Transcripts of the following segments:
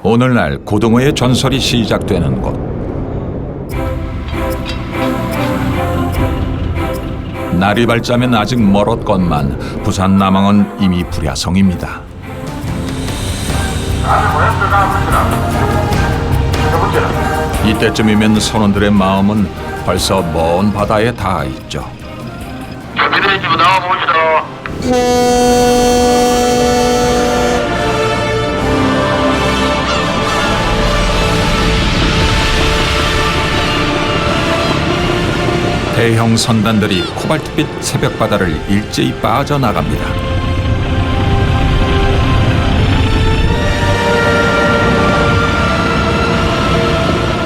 오늘날 고등어의 전설이 시작되는 곳. 날이 밝자면 아직 멀었건만 부산 남항은 이미 불야성입니다. 이때쯤이면 선원들의 마음은 벌써 먼 바다에 닿아 있죠. 준비되시고 나와봅시다. 대형 선단들이 코발트빛 새벽바다를 일제히 빠져나갑니다.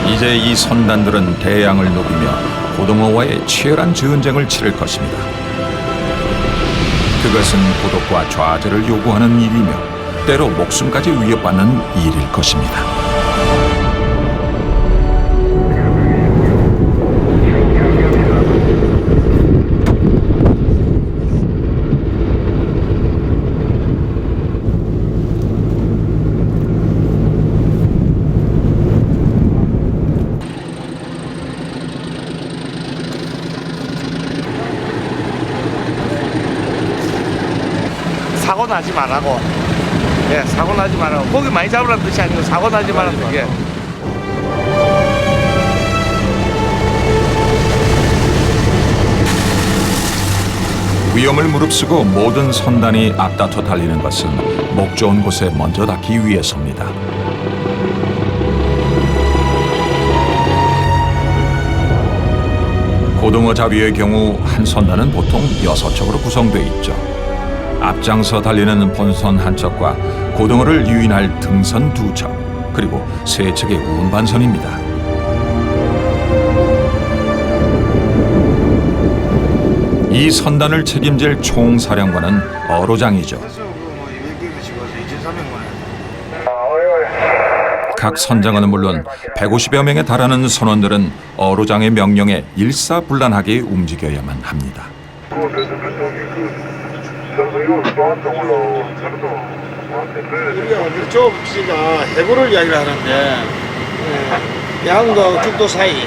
이제 이 선단들은 대양을 누비며 고등어와의 치열한 전쟁을 치를 것입니다. 그것은 고독과 좌절을 요구하는 일이며 때로 목숨까지 위협받는 일일 것입니다. 사고 나지 말라고. 예, 사고 나지 말라고. 고기 많이 잡으라는 뜻이 아니고 사고 나지 말라는 뜻이에요. 위험을 무릅쓰고 모든 선단이 앞다퉈 달리는 것은 목 좋은 곳에 먼저 닿기 위해서입니다. 고등어 잡이의 경우 한 선단은 보통 6척으로 구성돼 있죠. 앞장서 달리는 본선 한 척과 고등어를 유인할 등선 2척, 그리고 3척의 운반선입니다. 이 선단을 책임질 총사령관은 어로장이죠. 각 선장은 물론 150여 명에 달하는 선원들은 어로장의 명령에 일사불란하게 움직여야만 합니다. 우리가 조업지가 해구를 이야기를 하는데 양도 죽도 사이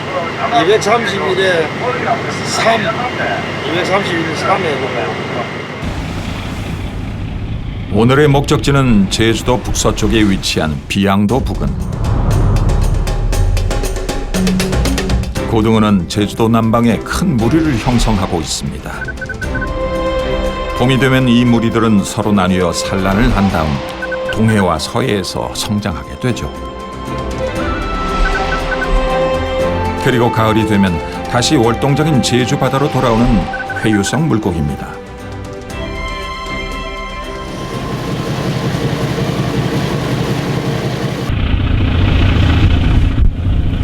231에 3, 231에 3해고. 오늘의 목적지는 제주도 북서쪽에 위치한 비양도 부근. 고등어는 제주도 남방에 큰 무리를 형성하고 있습니다. 봄이 되면 이 무리들은 서로 나뉘어 산란을 한 다음 동해와 서해에서 성장하게 되죠. 그리고 가을이 되면 다시 월동적인 제주 바다로 돌아오는 회유성 물고기입니다.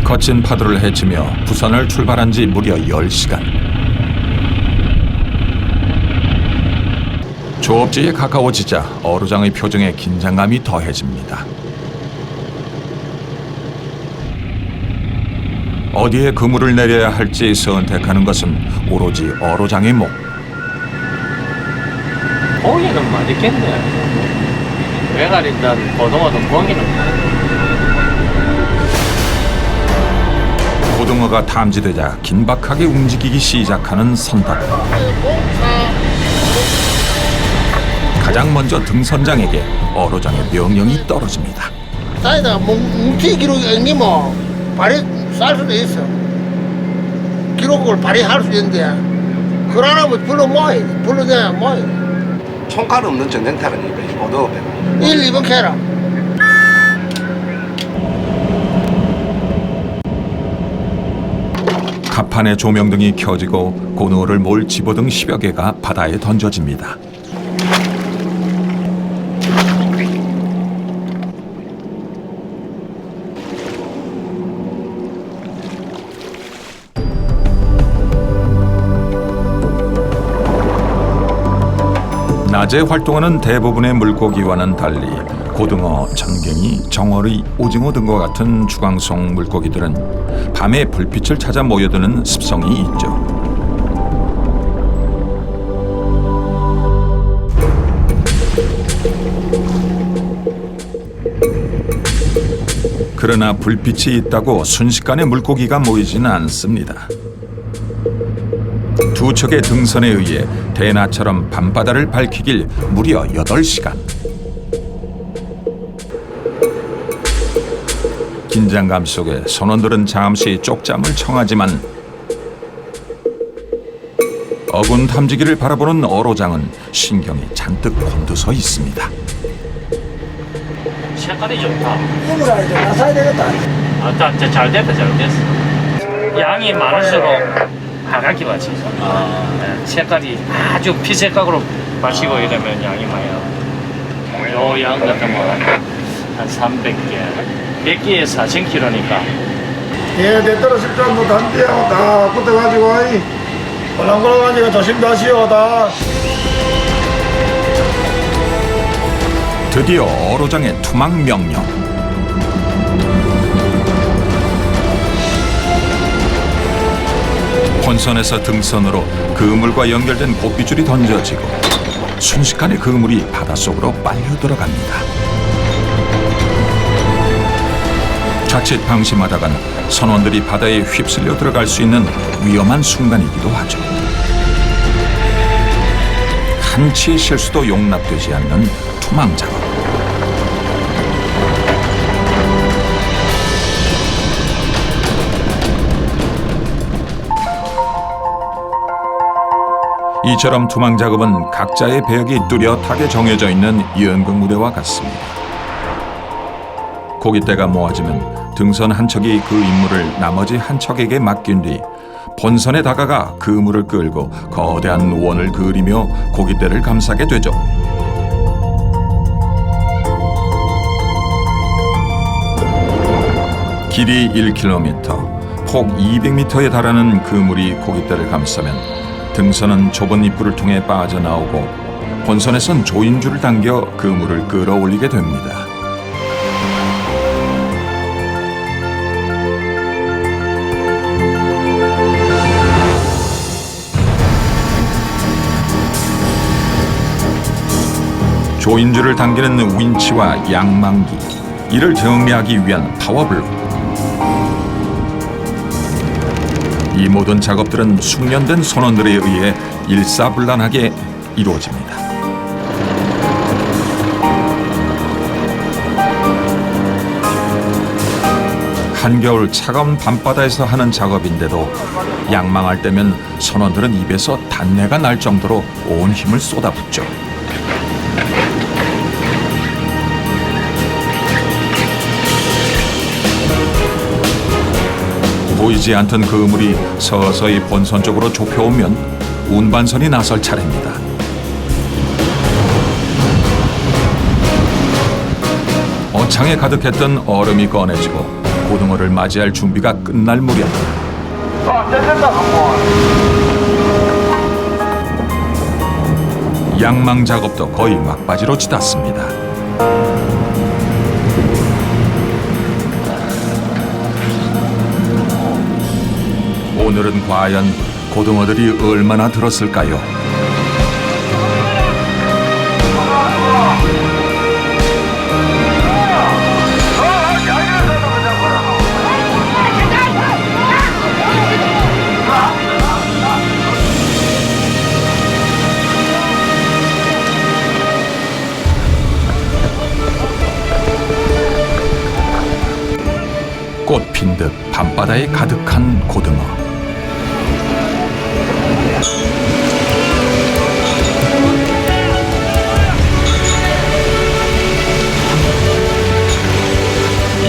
거친 파도를 헤치며 부산을 출발한 지 무려 10시간. 조업지에 가까워지자 어로장의 표정에 긴장감이 더해집니다. 어디에 그물을 내려야 할지 선택하는 것은 오로지 어로장의 목. 고기는 맛있겠네. 외갈이든 고등어든 고기는. 고등어가 탐지되자 긴박하게 움직이기 시작하는 선단. 가장 먼저 등선장에게 어로장의 명령이 떨어집니다. 사이다 뭉치 기록 앵기면 발이 쌀 수도 있어. 기록을 발휘할 수 있는데 그러려면 불러 모아야 돼. 불러내야 모아야 돼. 총칼 없는 전쟁터라니까 이 고등어 배는. 1, 2번 캐라. 갑판의 조명등이 켜지고 고등어를 몰 집어등 10여 개가 바다에 던져집니다. 낮에 활동하는 대부분의 물고기와는 달리 고등어, 전갱이, 정어리, 오징어 등과 같은 주광송 물고기들은 밤에 불빛을 찾아 모여드는 습성이 있죠. 그러나 불빛이 있다고 순식간에 물고기가 모이지는 않습니다. 두 척의 등선에 의해 대낮처럼 밤바다를 밝히길 무려 8시간. 긴장감 속에 선원들은 잠시 쪽잠을 청하지만 어군 탐지기를 바라보는 어로장은 신경이 잔뜩 곤두서 있습니다. 색깔이 좋다. 이거라 이제 나사야 되겠다. 잘 됐다, 잘 됐어. 양이 많을수록 하얗게 마치. 색깔이 아주 피색깔로 마시고 이러면 양이 많이 나와. 요 양 같은 거 한 300개. 100개에 4,000kg니까. 예, 내 떨어질 줄 못한대요. 다 붙어가지고, 꼴랑꼴랑하니까 조심하시오, 다. 드디어 어로장의 투망 명령. 본선에서 등선으로 그물과 연결된 고삐줄이 던져지고 순식간에 그물이 바닷속으로 빨려 들어갑니다. 자칫 방심하다간 선원들이 바다에 휩쓸려 들어갈 수 있는 위험한 순간이기도 하죠. 한치의 실수도 용납되지 않는 투망 작업. 이처럼 투망 작업은 각자의 배역이 뚜렷하게 정해져 있는 연극 무대와 같습니다. 고깃대가 모아지면 등선 한 척이 그 임무를 나머지 한 척에게 맡긴 뒤 본선에 다가가 그물을 끌고 거대한 원을 그리며 고깃대를 감싸게 되죠. 길이 1km, 폭 200m에 달하는 그물이 고깃대를 감싸면 등선은 좁은 입구를 통해 빠져나오고 본선에선 조인줄을 당겨 그물을 끌어올리게 됩니다. 조인줄을 당기는 윈치와 양망기, 이를 정리하기 위한 파워블록. 이 모든 작업들은 숙련된 선원들에 의해 일사불란하게 이루어집니다. 한겨울 차가운 밤바다에서 하는 작업인데도 양망할 때면 선원들은 입에서 단내가 날 정도로 온 힘을 쏟아붓죠. 보이지 않던 그물이 서서히 본선 쪽으로 좁혀오면 운반선이 나설 차례입니다. 어창에 가득했던 얼음이 꺼내지고 고등어를 맞이할 준비가 끝날 무렵 양망 작업도 거의 막바지로 치닫습니다. 오늘은 과연 고등어들이 얼마나 들었을까요? 꽃 핀 듯 밤바다에 가득한 고등어.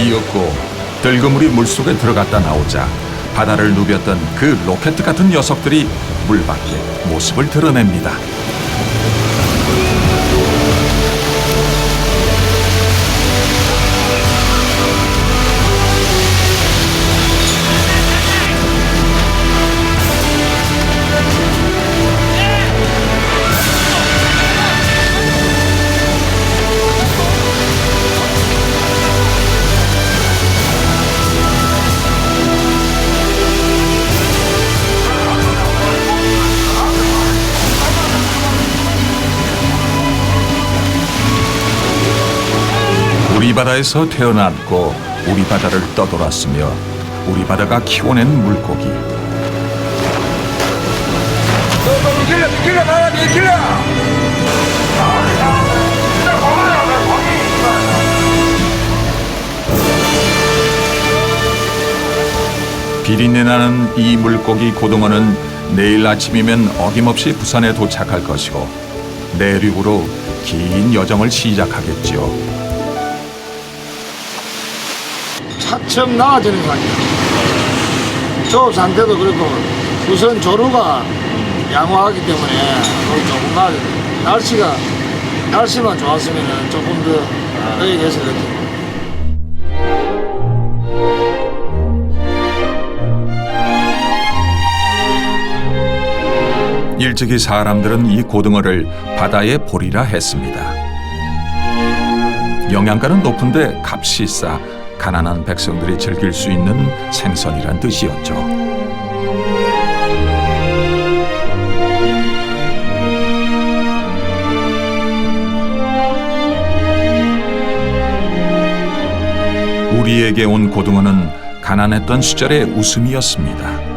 이윽고 들그물이 물속에 들어갔다 나오자 바다를 누볐던 그 로켓 같은 녀석들이 물 밖에 모습을 드러냅니다. 우리 바다에서 태어났고 우리 바다를 떠돌았으며 우리 바다가 키워낸 물고기. 비린내 나는 이 물고기 고등어는 내일 아침이면 어김없이 부산에 도착할 것이고 내륙으로 긴 여정을 시작하겠지요. 차츰 나아지는 거 아니야. 저 상태도 그렇고 우선 조류가 양호하기 때문에 조금 나아져. 날씨만 좋았으면 조금 더 여기 계실 텐데. 일찍이 사람들은 이 고등어를 바다에 보리라 했습니다. 영양가는 높은데 값이 싸 가난한 백성들이 즐길 수 있는 생선이란 뜻이었죠. 우리에게 온 고등어는 가난했던 시절의 웃음이었습니다.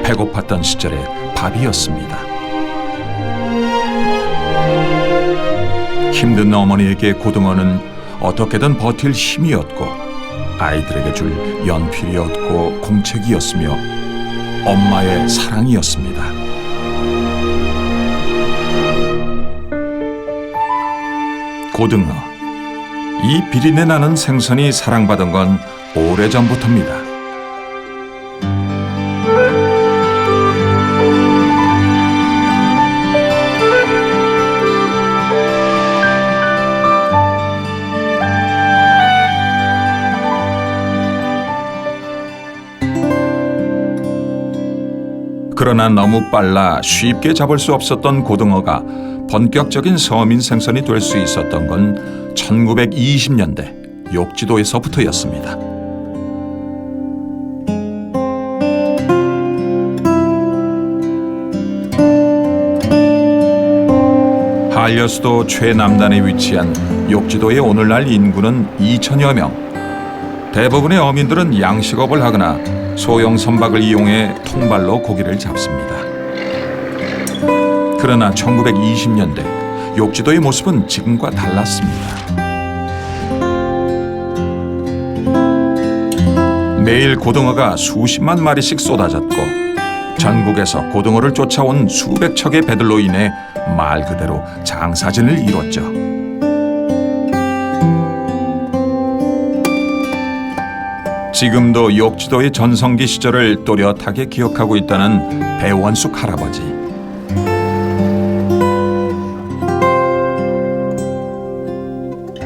배고팠던 시절의 밥이었습니다. 힘든 어머니에게 고등어는 어떻게든 버틸 힘이었고 아이들에게 줄 연필이었고 공책이었으며 엄마의 사랑이었습니다. 고등어, 이 비린내 나는 생선이 사랑받은 건 오래전부터입니다. 그러나 너무 빨라 쉽게 잡을 수 없었던 고등어가 본격적인 서민 생선이 될 수 있었던 건 1920년대 욕지도에서부터였습니다. 한려수도 최남단에 위치한 욕지도의 오늘날 인구는 2천여 명. 대부분의 어민들은 양식업을 하거나 소형 선박을 이용해 통발로 고기를 잡습니다. 그러나 1920년대 욕지도의 모습은 지금과 달랐습니다. 매일 고등어가 수십만 마리씩 쏟아졌고 전국에서 고등어를 쫓아온 수백 척의 배들로 인해 말 그대로 장사진을 이뤘죠. 지금도 욕지도의 전성기 시절을 또렷하게 기억하고 있다는 배원숙 할아버지.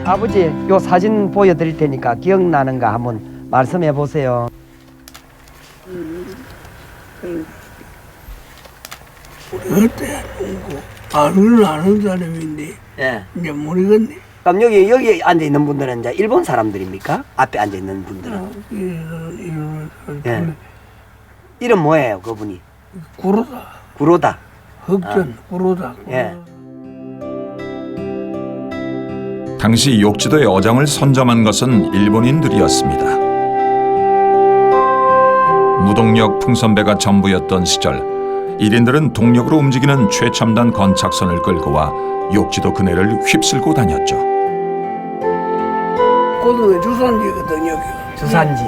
아버지, 요 사진 보여드릴 테니까 기억나는가 한번 말씀해 보세요. 우리 그때 아는 사람인데 예. 이제 모르겠네. 그럼 여기 앉아 있는 분들은 이제 일본 사람들입니까? 앞에 앉아 있는 분들은. 예. 이름 뭐예요, 그분이? 구로다. 구로다. 흑전 구로다. 예. 당시 욕지도의 어장을 선점한 것은 일본인들이었습니다. 무동력 풍선배가 전부였던 시절 1인들은 동력으로 움직이는 최첨단 건착선을 끌고 와 욕지도 그네를 휩쓸고 다녔죠. 고등어 주산지거든 여기. 주산지.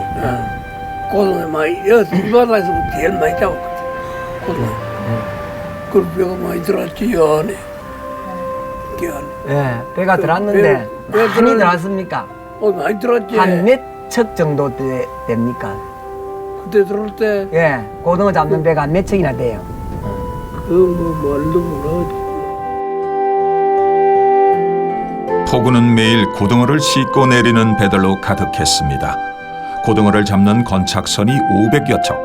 고등어 많이 이 바다에서 제일 많이 잡았거든. 고등어. 그 배가 많이 들었지 연에. 예, 배가 들었는데 배 많이 들었는데. 들었습니까? 많이 들었지. 한 몇 척 정도 됩니까? 그때 들을 때 예, 고등어 잡는 배가 몇 척이나 돼요? 뭐 말도 모르지. 포구는 매일 고등어를 싣고 내리는 배들로 가득했습니다. 고등어를 잡는 건착선이 500여 척.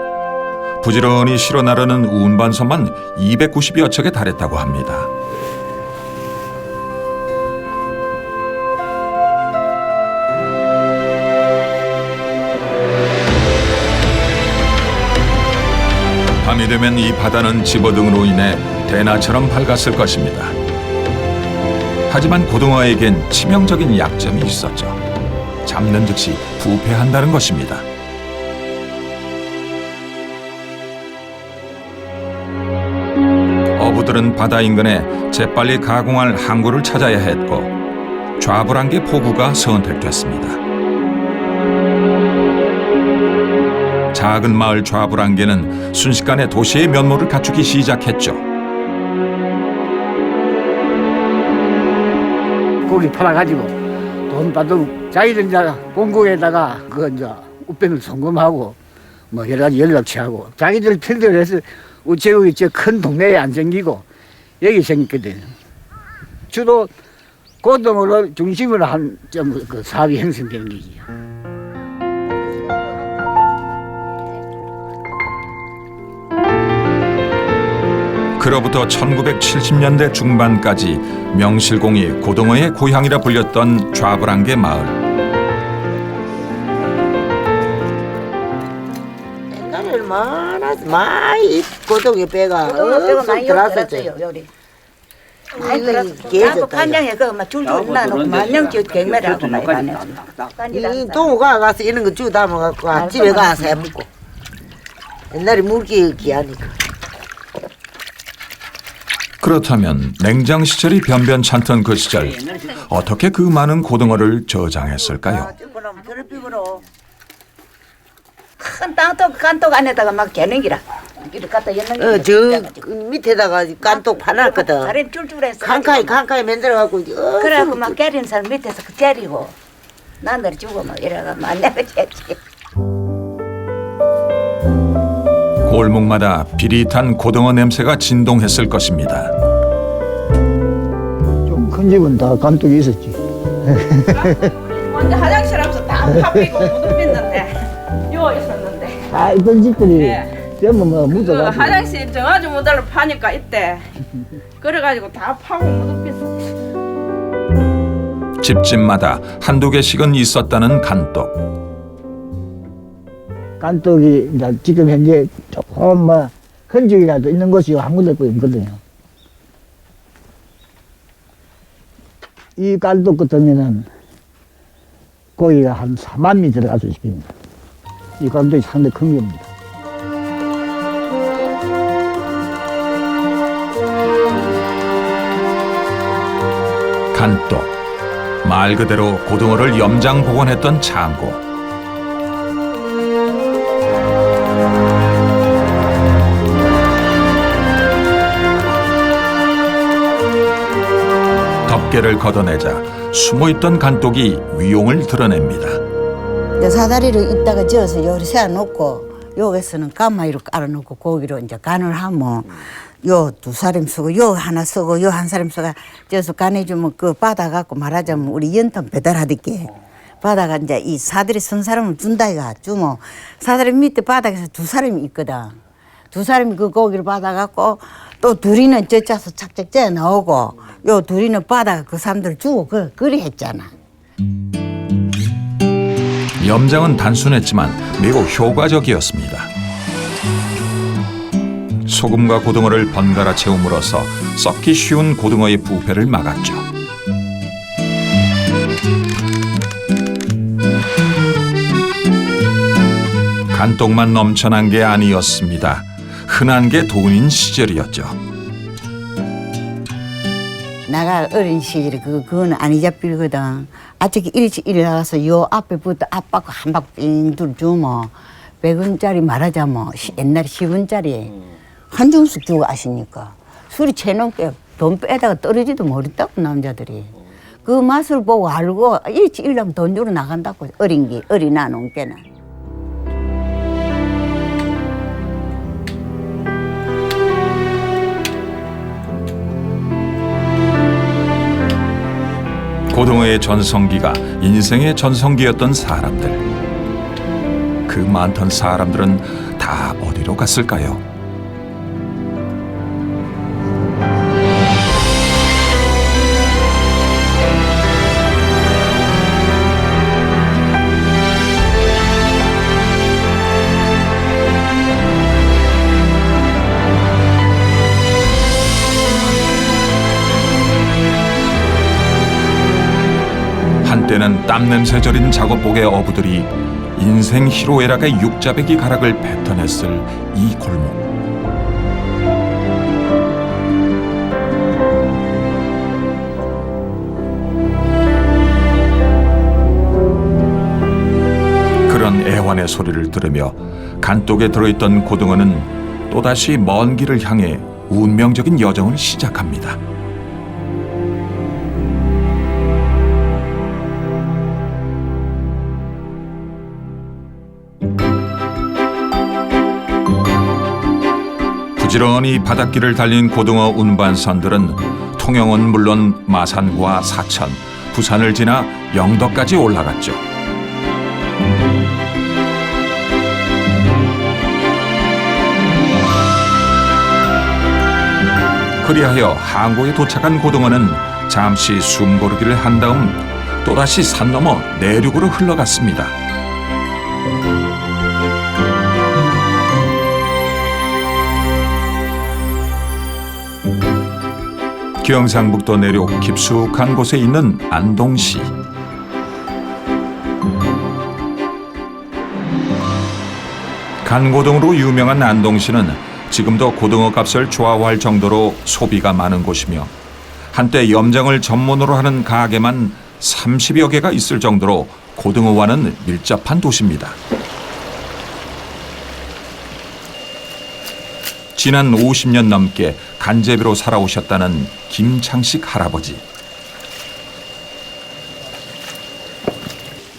부지런히 실어 나르는 운반선만 290여 척에 달했다고 합니다. 밤이 되면 이 바다는 집어등으로 인해 대나처럼 밝았을 것입니다. 하지만 고등어에겐 치명적인 약점이 있었죠. 잡는 즉시 부패한다는 것입니다. 어부들은 바다 인근에 재빨리 가공할 항구를 찾아야 했고 좌불안개 포구가 선택됐습니다. 작은 마을 좌불안개는 순식간에 도시의 면모를 갖추기 시작했죠. 고기 팔아가지고 돈 받으면 자기들 이제 공국에다가 그 이제 우편을 송금하고 뭐 여러 가지 연락 취하고 자기들 필드를 해서 우체국이 저 큰 동네에 안 생기고 여기 생겼거든. 주로 고등어를 중심으로 한 좀 그 사업이 형성되는 거지. 그로부터 1970년대 중반까지 명실공히 고등어의 고향이라 불렸던 좌불안개 마을. 옛날에는 많이 고등어 배가 많이 들었어요 요리. 많이 들었어. 간장에 그막 줄줄 나놓고 만냥지 경매라고 많이 가네. 이 동우가 가서 이런 거 주 담아갖고 집에 가서 해먹고. 옛날에 물기 귀하니까. 그렇다면 냉장 시절이 변변찮던 그 시절 어떻게 그 많은 고등어를 저장했을까요? 큰 깐똑 안에다가 막 개는 기라. 이렇게 갖다 연는 저 밑에다가 깐똑 파놨거든. 다른 줄줄해서 칸카이 만들어갖고. 그래갖고 막 깨리는 사람 밑에서 그 때리고 난들 주고 막 이래가 만나고 jes지. 골목마다 비릿한 고등어 냄새가 진동했을 것입니다. 좀 큰 집은 다 감독이 있었지. 먼저 화장실 앞에서 다 파비고 무덤 pis는데 요 있었는데. 다 있던 집들이 전부 뭐 그 묻어가지고. 화장실 정아주 모델로 파니까 이때 그래가지고 다 파고 무덤 pis어. 집집마다 한두 개씩은 있었다는 간떡. 깐떡이 이제 지금 현재 조금 뭐 흔적이라도 있는 곳이 한 군데 있거든요. 이 깐떡 같으면은 고기가 한 4만 미 들어갈 수 있습니다. 이 깐떡이 상당히 큰 겁니다. 간떡. 말 그대로 고등어를 염장 보관했던 창고. 덮개를 걷어내자 숨어있던 간독이 위용을 드러냅니다. 사다리를 이따가 지어서 요리 세워놓고 여기서는 까마이로 깔아놓고 고기로 이제 간을 하면 요 두 사람 쓰고 요 하나 쓰고 요 한 사람 쓰고 지어서 간해주면 그 받아갖고 말하자면 우리 연탄 배달하듯게 받아가 이제 이 사다리 쓴 사람을 준다 이가 주면 사다리 밑에 바닥에서 두 사람이 있거든. 두 사람이 그 고기를 받아갖고 또 둘이는 젖자서 착착 쪄 나오고 요 둘이는 바다가 그 사람들 주고 그리 했잖아. 염장은 단순했지만 매우 효과적이었습니다. 소금과 고등어를 번갈아 채움으로써 썩기 쉬운 고등어의 부패를 막았죠. 간독만 넘쳐난 게 아니었습니다. 흔한 게 돈인 시절이었죠. 내가 어린 시절에 그거는 안 잊어버리거든. 아직 일찍 일어나서 요 앞에부터 앞바퀴 한 바퀴 빙 주면 100원짜리 말하자면 옛날에 10원짜리 한 줌씩 주고 아시니까 술이 채놓게 돈 빼다가 떨어지도 모른다고 남자들이. 그 맛을 보고 알고 일찍 일어나면 돈 주러 나간다고 어린 나놓은 게는. 고등어의 전성기가 인생의 전성기였던 사람들. 그 많던 사람들은 다 어디로 갔을까요? 한때는 땀냄새 저린 작업복의 어부들이 인생 희로애락의 육자배기 가락을 뱉어냈을 이 골목. 그런 애환의 소리를 들으며 간독에 들어있던 고등어는 또다시 먼 길을 향해 운명적인 여정을 시작합니다. 부지런히 바닷길을 달린 고등어 운반선들은 통영은 물론 마산과 사천, 부산을 지나 영덕까지 올라갔죠. 그리하여 항구에 도착한 고등어는 잠시 숨고르기를 한 다음 또다시 산 넘어 내륙으로 흘러갔습니다. 경상북도 내륙 깊숙한 곳에 있는 안동시. 간고등으로 유명한 안동시는 지금도 고등어 값을 좌우할 정도로 소비가 많은 곳이며 한때 염장을 전문으로 하는 가게만 30여 개가 있을 정도로 고등어와는 밀접한 도시입니다. 지난 50년 넘게 간제비로 살아오셨다는 김창식 할아버지.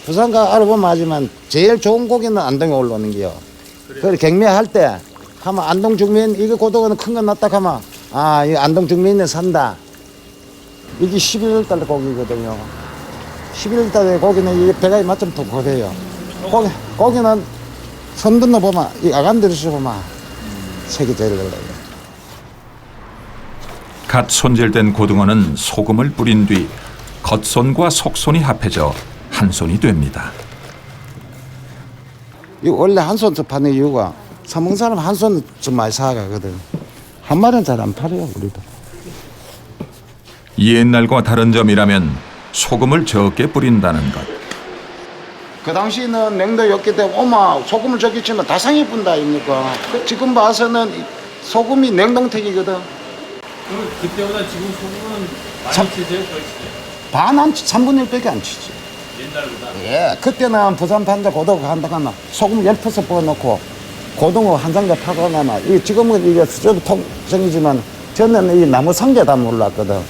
부산가 알아보면 하지만 제일 좋은 고기는 안동에 올라오는 게요. 그걸 경매할 때 하면 안동 중민 이거 고등어는 큰 거 났다 하면 이 안동 중민에 산다. 이게 11월 달 고기거든요. 11월 달에 고기는 이 배가 맞좀 독하대요. 고기는 선두는 보면 이 아간들에서 보면 색이 제일 달라요. 갓 손질된 고등어는 소금을 뿌린 뒤 겉손과 속손이 합해져 한 손이 됩니다. 이 원래 한 손 파는 이유가 사먹는 사람 한 손 좀 많이 사가거든. 한 마리는 잘 안 팔아요, 우리도. 옛날과 다른 점이라면 소금을 적게 뿌린다는 것. 그 당시에는 냉도였기 때문에 엄마 소금을 적게 치면 다 상해 뿐다 아닙니까? 지금 봐서는 소금이 냉동택이거든. 그때보다 지금 소금은 많이 치세요? 반 안 치, 3분의 1밖에 안 치지. 옛날보다? 예, 그때는 부산 판자 고등어 한다거나 소금 10% 부어놓고 고등어 한 상자 파고 나면 지금은 이게 수저도 통정이지만 전에는 이 나무 상자 다 몰랐거든.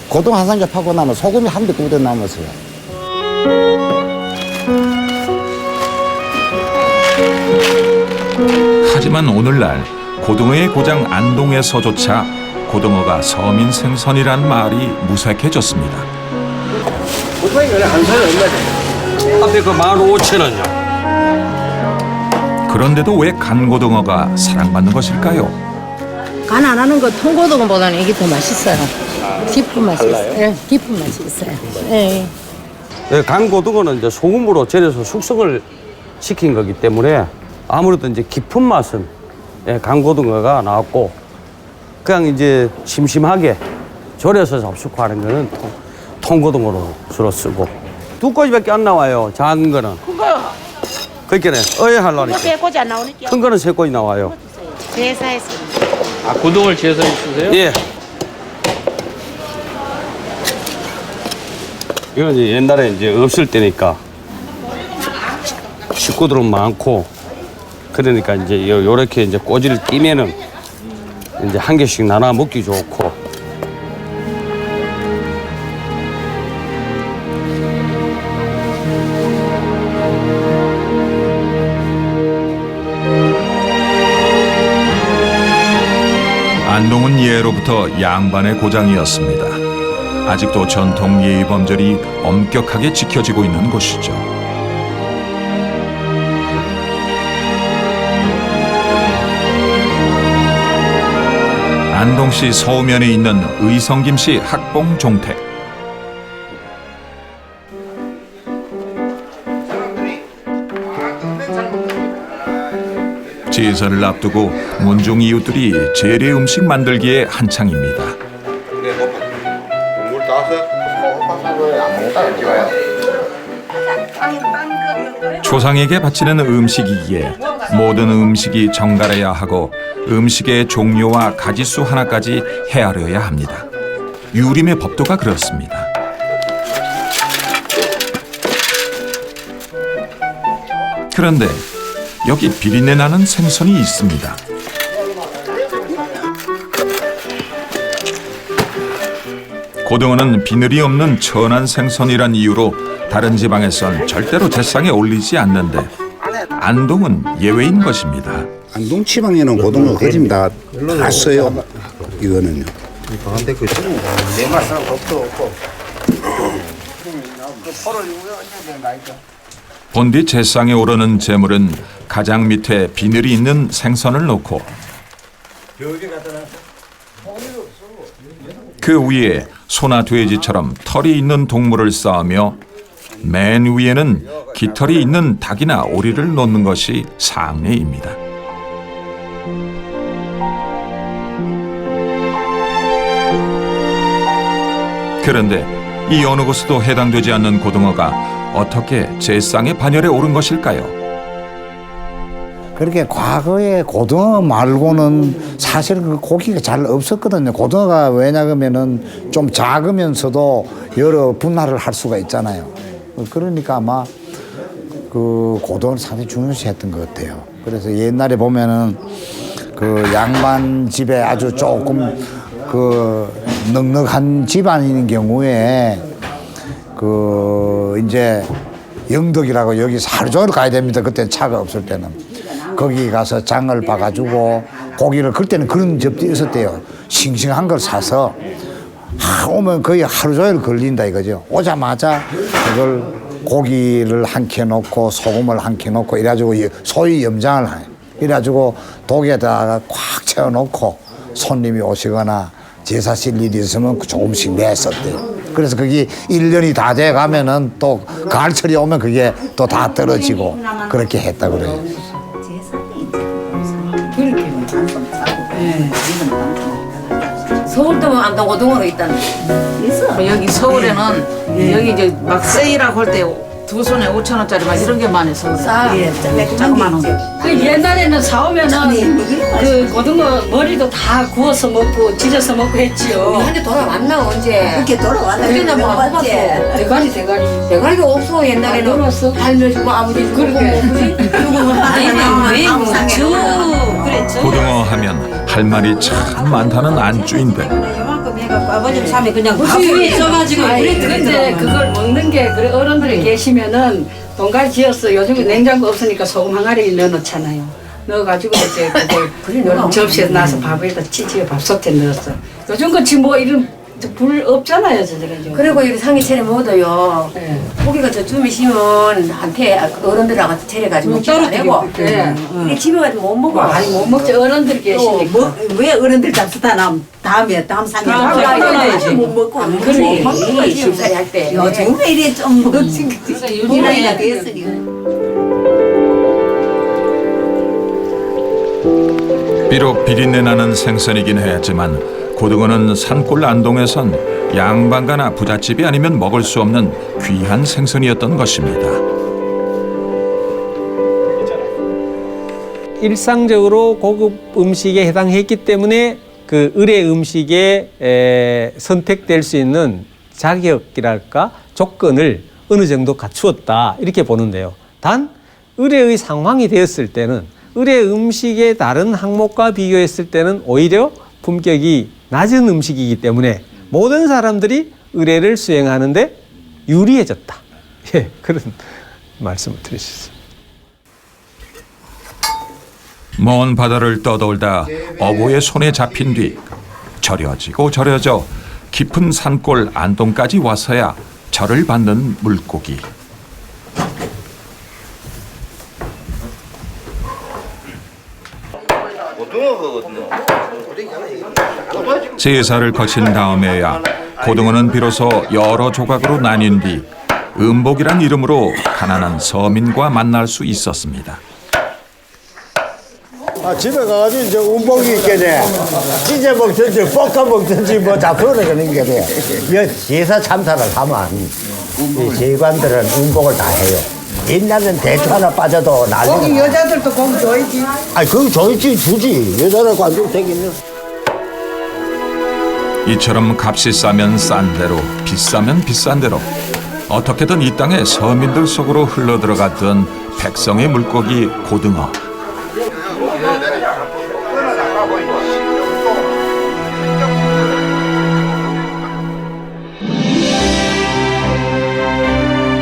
고등어 한 상자 파고 나면 소금이 한 대 굽어 남았어요. 하지만 오늘날 고등어의 고장 안동에서조차 고등어가 서민 생선이란 말이 무색해졌습니다. 고등어는 한 손에 얼마죠? 앞에 그 15,000원이요. 그런데도 왜 간고등어가 사랑받는 것일까요? 간 안 하는 거 통고등어보다는 이게 더 맛있어요. 깊은 맛이 있어요. 네, 깊은 맛이 있어요. 네. 네, 간고등어는 이제 소금으로 절여서 숙성을 시킨 거기 때문에 아무래도 이제 깊은 맛은 간고등어가 나왔고 그냥 이제 심심하게 절여서 잡수하는 거는 통고등어로 주로 쓰고 두 꼬지밖에 안 나와요. 작은 거는. 큰 거. 그러니까 하려니까. 세 꼬지 안 나오니까. 큰 거는 세 꼬지 나와요. 제사에서. 아, 고등어를 지어서 쓰세요? 예. 이건 이제 옛날에 이제 없을 때니까 식구들은 많고 그러니까 이제 요렇게 이제 꼬지를 띄면은 이제 한 개씩 나눠 먹기 좋고. 안동은 예로부터 양반의 고장이었습니다. 아직도 전통 예의 범절이 엄격하게 지켜지고 있는 곳이죠. 안동시 서우면에 있는 의성김씨 학봉 종택. 제사를 앞두고 문중 이웃들이 재래 음식 만들기에 한창입니다. 물 따서 안 먹다가 기와요. 조상에게 바치는 음식이기에 모든 음식이 정갈해야 하고 음식의 종류와 가지수 하나까지 헤아려야 합니다. 유림의 법도가 그렇습니다. 그런데 여기 비린내 나는 생선이 있습니다. 고등어는 비늘이 없는 천한 생선이란 이유로 다른 지방에선 절대로 제상에 올리지 않는데 안동은 예외인 것입니다. 안동 지방에는 고등어 거짐 다 써요. 이거는요. 근데 그 지금 내 맛은 없고 본디 제상에 오르는 재물은 가장 밑에 비늘이 있는 생선을 놓고 그 위에 소나 돼지처럼 털이 있는 동물을 쌓으며 맨 위에는 깃털이 있는 닭이나 오리를 놓는 것이 상례입니다. 그런데 이 어느 곳에도 해당되지 않는 고등어가 어떻게 제상의 반열에 오른 것일까요? 그렇게 과거에 고등어 말고는 사실 그 고기가 잘 없었거든요. 고등어가 왜냐하면은 좀 작으면서도 여러 분할을 할 수가 있잖아요. 그러니까 아마 그 고등어를 상당히 중요시했던 것 같아요. 그래서 옛날에 보면은 그 양반 집에 아주 조금 그 넉넉한 집안인 경우에 그 이제 영덕이라고 여기서 하루 종일 가야 됩니다. 그때는 차가 없을 때는. 거기 가서 장을 봐가지고 고기를 그때는 그런 접대 있었대요. 싱싱한 걸 사서 오면 거의 하루 종일 걸린다 이거죠. 오자마자 그걸 고기를 한 켜 놓고 소금을 한 켜 놓고 이래가지고 소위 염장을 해요. 이래가지고 독에다가 꽉 채워놓고 손님이 오시거나 제사 실 일이 있으면 조금씩 냈었대요. 그래서 그게 1년이 다 돼 가면은 또 가을철이 오면 그게 또 다 떨어지고 그렇게 했다 그래요. 서울도 안동 고등어로 있다는 있어. 여기 서울에는 여기 이제 막 세일하고 할 때 두 손에 5,000원짜리 막 이런 게 많이 서울에. 싸. 조그만 원. 그 옛날에는 사오면은 그 고등어 머리도 다 구워서 먹고 지져서 먹고 했지요. 우리한테 돌아왔나 언제? 그렇게 돌아왔나? 그때는 뭐 해봤어. 대가리가 없어 옛날에는. 없어. 할머니 주고 아버지 주고 그렇게. 고등어 하면 할 말이 참 많다는 안주인들. 아버지 삶에 그냥 밥 위에 써가지고 근데 그걸 먹는 게 그래 어른들이 계시면은 돈가스 지어서 요즘에 냉장고 없으니까 소금 항아리 넣어놓잖아요. 넣어가지고 이제 그걸 접시에 놔서 밥에다 치즈에 밥솥에 넣었어. 요즘 같이 뭐 이런 불 없잖아요, 저들은. 그리고 이 상이 차려 먹어도요. 네. 고기가 더 좀 있으면 한테 어른들하고 차려가지고 먹지 말고. 이게 집에 가서 못 먹어. 아니 못 먹지 어른들이 계시니까. 왜 어른들 잡수다 다음에 다음 상에 못 먹고 그래. 식사리 할 때. 요즘 왜 이래 좀 유진아이가 됐으니. 비록 비린내 나는 생선이긴 했지만 고등어는 산골 안동에선 양반가나 부잣집이 아니면 먹을 수 없는 귀한 생선이었던 것입니다. 일상적으로 고급 음식에 해당했기 때문에 그 의뢰 음식에 선택될 수 있는 자격이랄까 조건을 어느 정도 갖추었다 이렇게 보는데요. 단 의뢰의 상황이 되었을 때는 의뢰 음식의 다른 항목과 비교했을 때는 오히려 품격이 낮은 음식이기 때문에 모든 사람들이 의뢰를 수행하는데 유리해졌다. 예, 그런 말씀을 드릴 수 있습니다. 먼 바다를 떠돌다 어부의 손에 잡힌 뒤 절여지고 절여져 깊은 산골 안동까지 와서야 절을 받는 물고기. 제사를 거친 다음에야 고등어는 비로소 여러 조각으로 나뉜 뒤 음복이란 이름으로 가난한 서민과 만날 수 있었습니다. 집에 가가지고 이제 운복이 있겠네. 찢어 먹든지 볶아 먹든지 뭐 다 그러는 게 돼. 제사 참사를 하면 이 제관들은 운복을 다 해요. 옛날엔 대추 하나 빠져도 난리가 거기 여자들도 거기 줘야지. 아니 그거 줘야지 주지. 여자라고 안 줘도 되겠네. 이처럼 값이 싸면 싼 대로, 비싸면 비싼 대로 어떻게든 이 땅의 서민들 속으로 흘러들어갔던 백성의 물고기 고등어.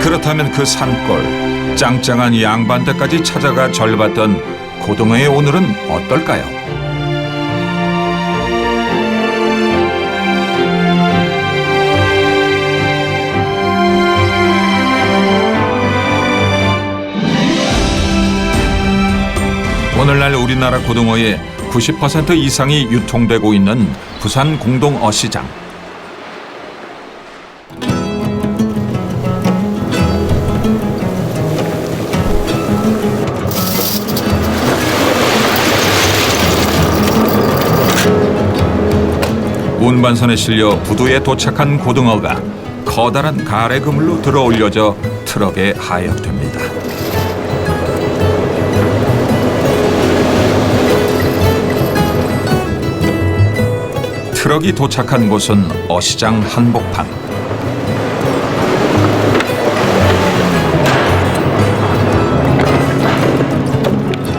그렇다면 그 산골, 짱짱한 양반대까지 찾아가 절봤던 고등어의 오늘은 어떨까요? 오늘날 우리나라 고등어의 90% 이상이 유통되고 있는 부산 공동어시장. 운반선에 실려 부두에 도착한 고등어가 커다란 가래 그물로 들어 올려져 트럭에 하역됩니다. 트럭이 도착한 곳은 어시장 한복판.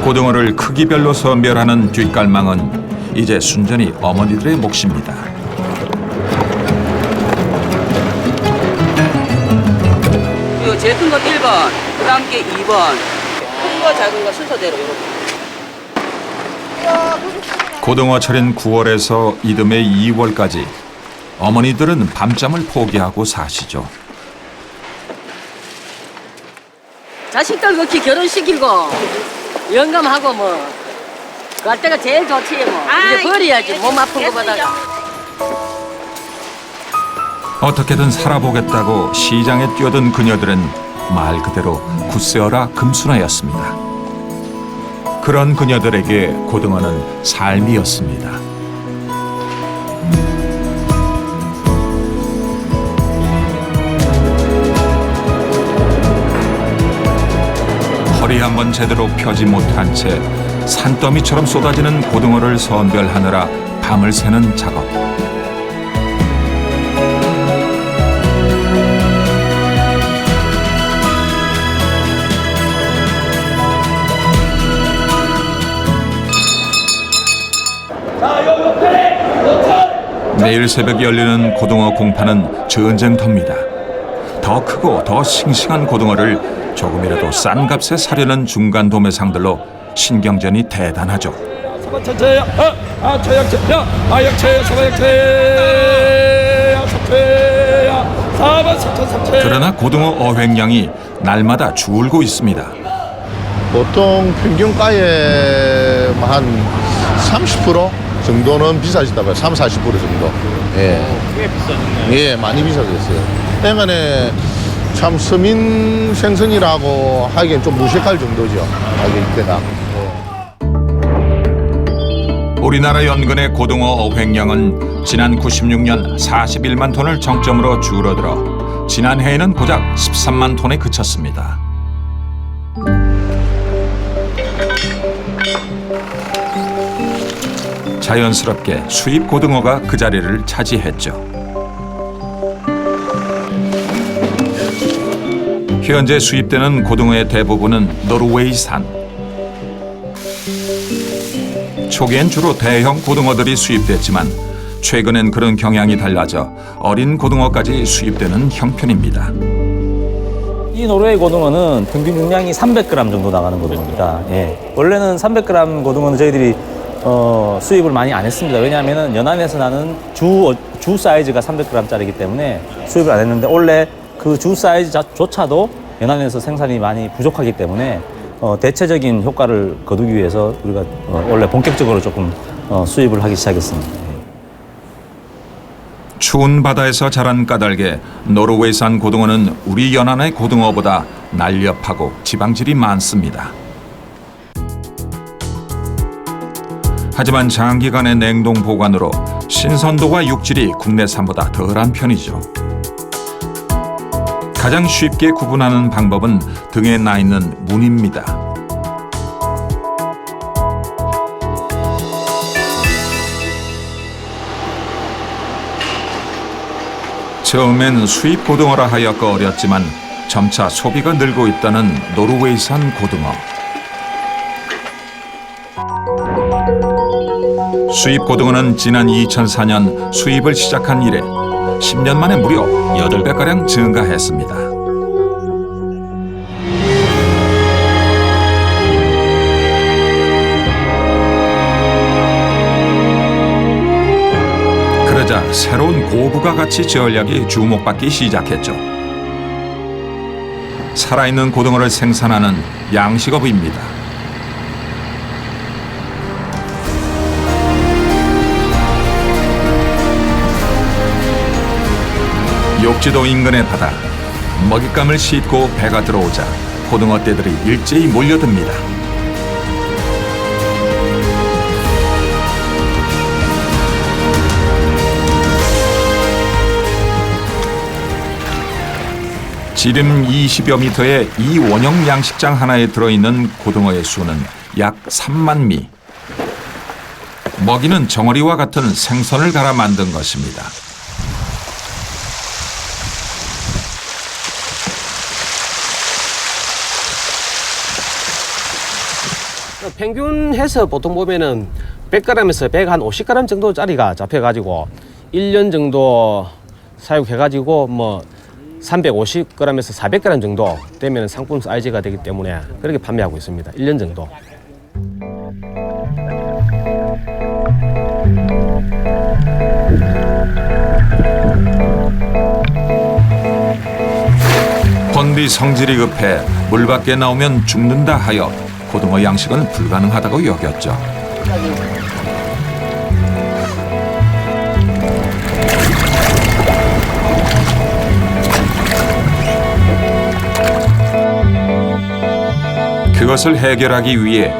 고등어를 크기별로 선별하는 뒷갈망은 이제 순전히 어머니들의 몫입니다. 이거 제일 큰 거 1번, 그 다음 게 2번. 큰 거, 작은 거 순서대로 이렇게. 고등어철인 9월에서 이듬해 2월까지 어머니들은 밤잠을 포기하고 사시죠. 자식들 그렇게 결혼시키고 영감하고 뭐 갈 때가 제일 좋지 뭐. 이제 버려야지 몸 아픈 거보다가. 어떻게든 살아보겠다고 시장에 뛰어든 그녀들은 말 그대로 굳세어라 금순아였습니다. 그런 그녀들에게 고등어는 삶이었습니다. 허리 한번 제대로 펴지 못한 채 산더미처럼 쏟아지는 고등어를 선별하느라 밤을 새는 작업. 내일 새벽에 열리는 고등어 공판은 전쟁터입니다. 더 크고 더 싱싱한 고등어를 조금이라도 싼 값에 사려는 중간 도매상들로 신경전이 대단하죠. 그러나 고등어 어획량이 날마다 줄고 있습니다. 보통 평균가에 한 30% 정도는 비싸지다고요. 30-40% 정도. 예. 꽤 비싸졌네요. 예, 많이 비싸졌어요. 때문에 참 서민 생선이라고 하기엔 좀 무식할 정도죠. 가격대가. 우리나라 연근의 고등어 어획량은 지난 96년 41만 톤을 정점으로 줄어들어 지난해에는 고작 13만 톤에 그쳤습니다. 자연스럽게 수입 고등어가 그 자리를 차지했죠. 현재 수입되는 고등어의 대부분은 노르웨이산. 초기엔 주로 대형 고등어들이 수입됐지만 최근엔 그런 경향이 달라져 어린 고등어까지 수입되는 형편입니다. 이 노르웨이 고등어는 평균 용량이 300g 정도 나가는 고등어입니다. 예. 원래는 300g 고등어는 저희들이 수입을 많이 안 했습니다. 왜냐하면 연안에서 나는 주 사이즈가 300g짜리이기 때문에 수입을 안 했는데 원래 그 주 사이즈조차도 연안에서 생산이 많이 부족하기 때문에 대체적인 효과를 거두기 위해서 우리가 원래 본격적으로 조금 수입을 하기 시작했습니다. 추운 바다에서 자란 까닭에 노르웨이산 고등어는 우리 연안의 고등어보다 날렵하고 지방질이 많습니다. 하지만 장기간의 냉동 보관으로 신선도와 육질이 국내산보다 덜한 편이죠. 가장 쉽게 구분하는 방법은 등에 나 있는 무늬입니다. 처음엔 수입 고등어라 하여 꺼렸지만 점차 소비가 늘고 있다는 노르웨이산 고등어. 수입 고등어는 지난 2004년 수입을 시작한 이래 10년 만에 무려 8배가량 증가했습니다. 그러자 새로운 고부가 가치 전략이 주목받기 시작했죠. 살아있는 고등어를 생산하는 양식업입니다. 욕지도 인근의 바다, 먹잇감을 싣고 배가 들어오자 고등어 떼들이 일제히 몰려듭니다. 지름 20여 미터의 이 원형 양식장 하나에 들어있는 고등어의 수는 약 3만 미. 먹이는 정어리와 같은 생선을 갈아 만든 것입니다. 평균 해서 보통 보면은 100g에서 150g 정도짜리가 잡혀가지고 1년 정도 사육해가지고 뭐 350g에서 400g 정도 되면 상품 사이즈가 되기 때문에 그렇게 판매하고 있습니다. 1년 정도. 번비 성질이 급해 물 밖에 나오면 죽는다 하여 고등어 양식은 불가능하다고 여겼죠. 그것을 해결하기 위해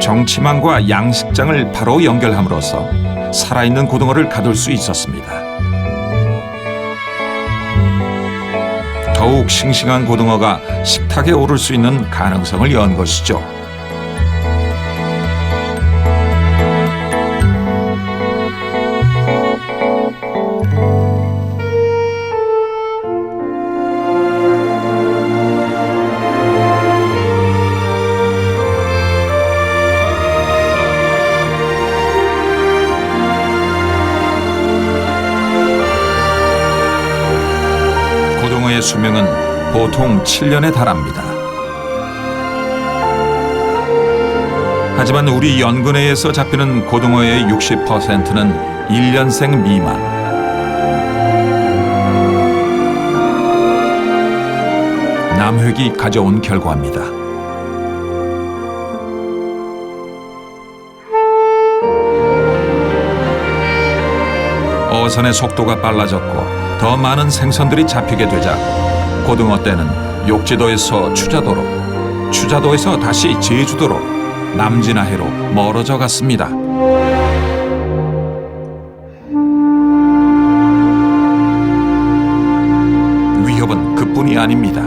정치망과 양식장을 바로 연결함으로써 살아있는 고등어를 가둘 수 있었습니다. 더욱 싱싱한 고등어가 식탁에 오를 수 있는 가능성을 연 것이죠. 고등어의 수명은 보통 7년에 달합니다. 하지만 우리 연근해에서 잡히는 고등어의 60%는 1년생 미만. 남획이 가져온 결과입니다. 어선의 속도가 빨라졌고 더 많은 생선들이 잡히게 되자 고등어 떼는 욕지도에서 추자도로, 추자도에서 다시 제주도로, 남진아해로 멀어져 갔습니다. 위협은 그뿐이 아닙니다.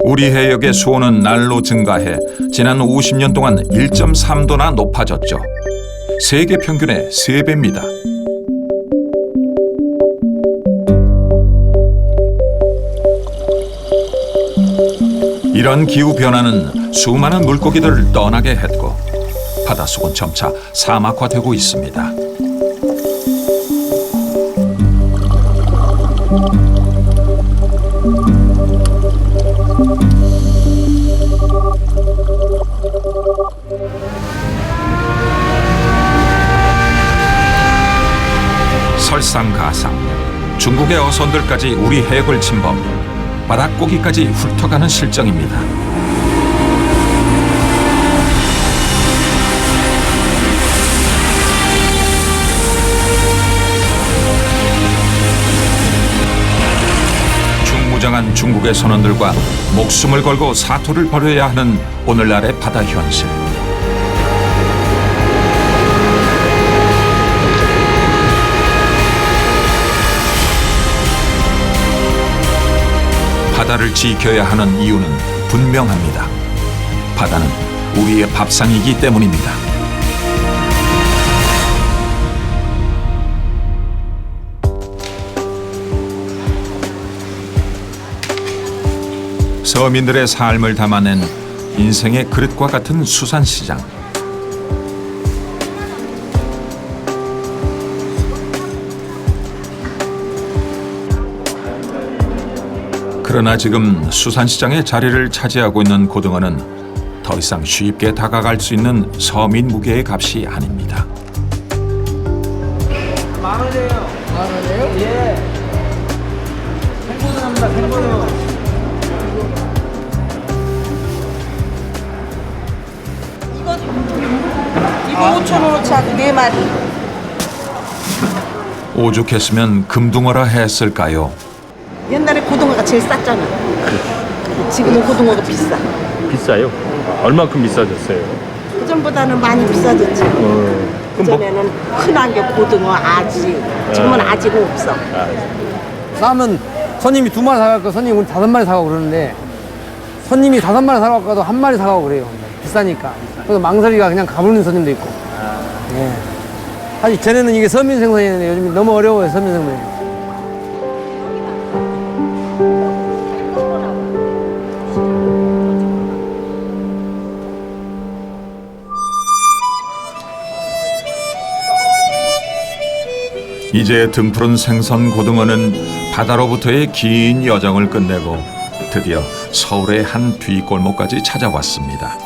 우리 해역의 수온은 날로 증가해 지난 50년 동안 1.3도나 높아졌죠. 세계 평균의 3배입니다. 이런 기후 변화는 수많은 물고기들을 떠나게 했고 바닷속은 점차 사막화되고 있습니다. 설상가상, 중국의 어선들까지 우리 해역을 침범, 바닷고기까지 훑어가는 실정입니다. 무장한 중국의 선원들과 목숨을 걸고 사투를 벌여야 하는 오늘날의 바다 현실. 바다를 지켜야 하는 이유는 분명합니다. 바다는 우리의 밥상이기 때문입니다. 서민들의 삶을 담아낸 인생의 그릇과 같은 수산시장. 그러나 지금 수산시장의 자리를 차지하고 있는 고등어는 더 이상 쉽게 다가갈 수 있는 서민 무게의 값이 아닙니다. 10,000원이에요. 10,000원이에요? 예. 생고등어입니다. 생고등어. 이거 5,000원어치 4마리. 오죽했으면 금둥어라 했을까요? 옛날에 고등어가 제일 쌌잖아. 지금은 고등어가 비싸. 비싸요? 얼마큼 비싸졌어요? 그전보다는 많이 비싸졌지. 그전에는 흔한 게 고등어, 아지. 지금은 아지는 없어. 싸면 손님이 2마리 사갈까 손님이 우리 5마리 사가고 그러는데 손님이 5마리 사가고 가도 1마리 사가고 그래요. 비싸니까. 그래서 망설이가 그냥 가버리는 손님도 있고. 예. 사실 전에는 이게 서민 생선이었는데 요즘 너무 어려워요, 서민 생선이. 이제 등푸른 생선 고등어는 바다로부터의 긴 여정을 끝내고 드디어 서울의 한 뒷골목까지 찾아왔습니다.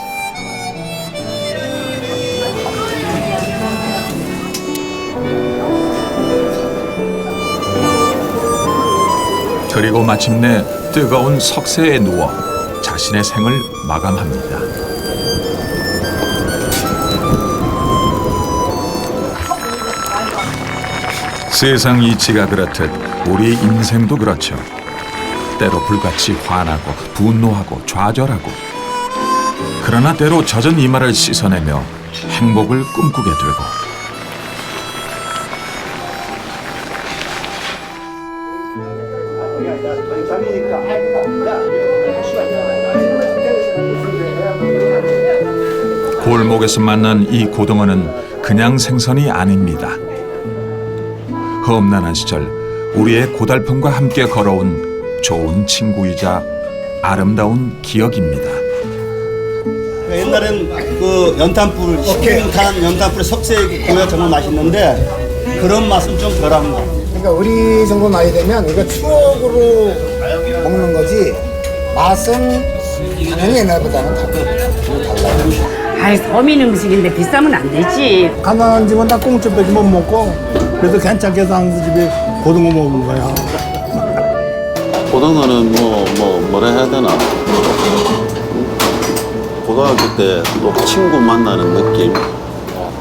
그리고 마침내 뜨거운 석쇠에 누워 자신의 생을 마감합니다. 세상 이치가 그렇듯 우리 인생도 그렇죠. 때로 불같이 화나고 분노하고 좌절하고, 그러나 때로 젖은 이마를 씻어내며 행복을 꿈꾸게 되고, 골목에서 만난 이 고등어는 그냥 생선이 아닙니다. 험난한 시절 우리의 고달픔과 함께 걸어온 좋은 친구이자 아름다운 기억입니다. 옛날엔 그 연탄불, 식용탄 연탄불에 석쇠 구우면 정말 맛있는데 그런 맛은 좀 덜한 거. 그러니까 우리 정도 나이 되면 이거 추억으로 먹는 거지 맛은 당연히 옛날보다는 달라요. 아이, 서민 음식인데 비싸면 안 되지. 가난한 집은 다 꽁초밖에 못 먹고 그래도 괜찮게 해서 한 집에 고등어 먹은 거야. 고등어는 뭐라 해야 되나, 고등학교 때 또 친구 만나는 느낌.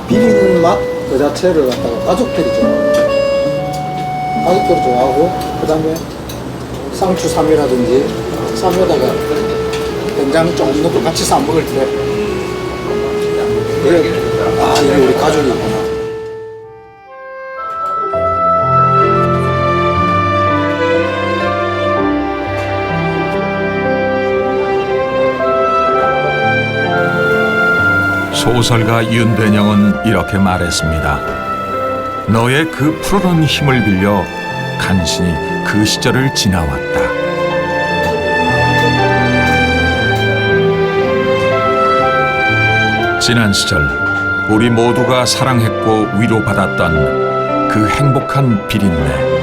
비린 맛 그 자체를 갖다가 가족들이 좋아하고 그다음에 상추 쌈이라든지 쌈에다가 된장 좀 넣고 같이 싸 먹을 때 그래, 이게 우리 가족이구나. 소설가 윤대영은 이렇게 말했습니다. 너의 그 푸르른 힘을 빌려 간신히 그 시절을 지나왔다. 지난 시절 우리 모두가 사랑했고 위로받았던 그 행복한 비린내.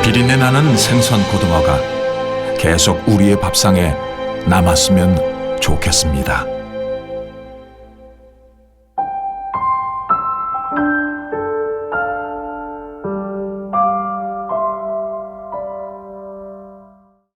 비린내 나는 생선 고등어가 계속 우리의 밥상에 남았으면 좋겠습니다.